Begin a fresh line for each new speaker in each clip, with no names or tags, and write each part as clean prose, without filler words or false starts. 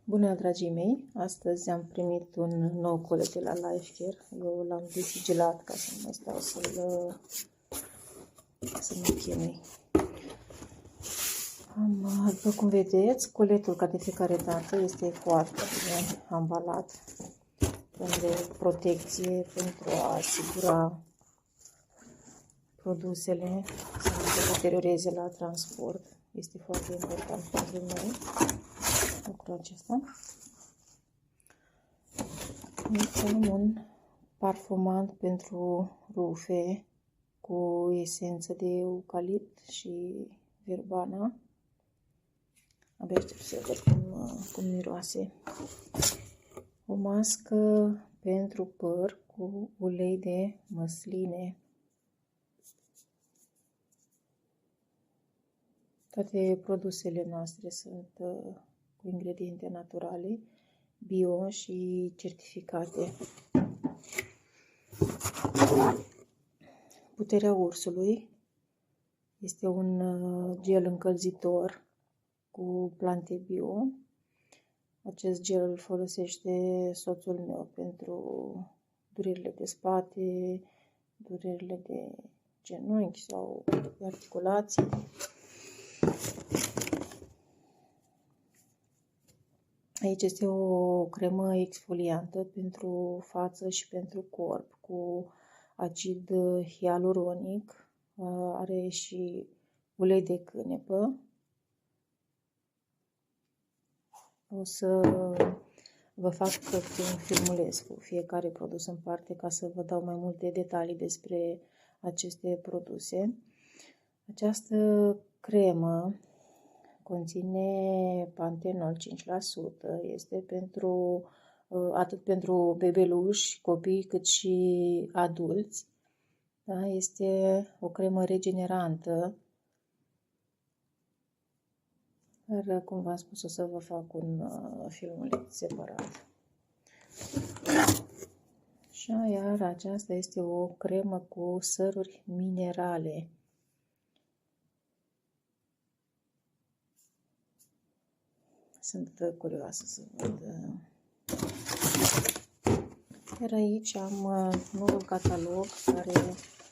Bună, dragii mei! Astăzi am primit un nou colet de la Lifecare. Eu l-am desigilat ca să nu mai stau să mă chinui. După cum vedeți, coletul, ca de fiecare dată, este foarte bine ambalat. De protecție pentru a asigura produsele să nu se deterioreze la transport. Este foarte important pentru noi lucrul acesta. Aici am un parfumant pentru rufe cu esență de eucalipt și verbana. Abia aștept să văd cum miroase. O mască pentru păr cu ulei de măsline. Toate produsele noastre sunt cu ingrediente naturale, bio și certificate. Puterea ursului este un gel încălzitor cu plante bio. Acest gel îl folosește soțul meu pentru durerile de spate, durerile de genunchi sau de articulații. Aici este o cremă exfoliantă pentru față și pentru corp cu acid hialuronic. Are și ulei de cânepă. O să vă fac un filmuleț cu fiecare produs în parte ca să vă dau mai multe detalii despre aceste produse. Această cremă conține pantenol 5%, este pentru atât pentru bebeluși, copii, cât și adulți. Da? Este o cremă regenerantă. Dar, cum v-am spus, o să vă fac un filmuleț separat. Și iar aceasta este o cremă cu săruri minerale. Sunt curioasă să văd. Iar aici am noul catalog care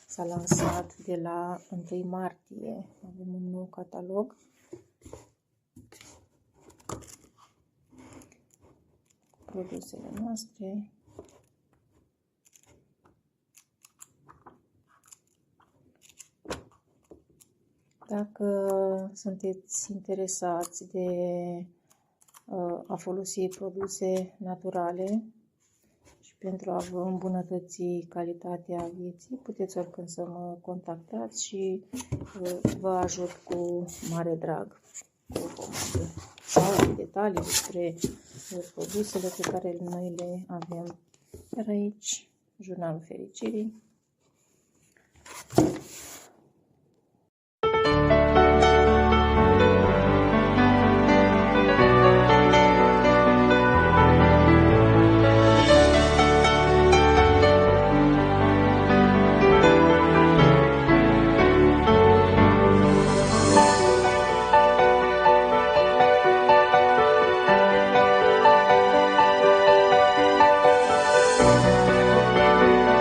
s-a lansat de la 1 martie. Avem un nou catalog. Produsele noastre. Dacă sunteți interesați de a folosi produse naturale și pentru a vă îmbunătăți calitatea vieții, puteți oricând să mă contactați și vă ajut cu mare drag cu o comandă sau detalii despre produsele pe care noi le avem. Iar aici, jurnalul fericirii.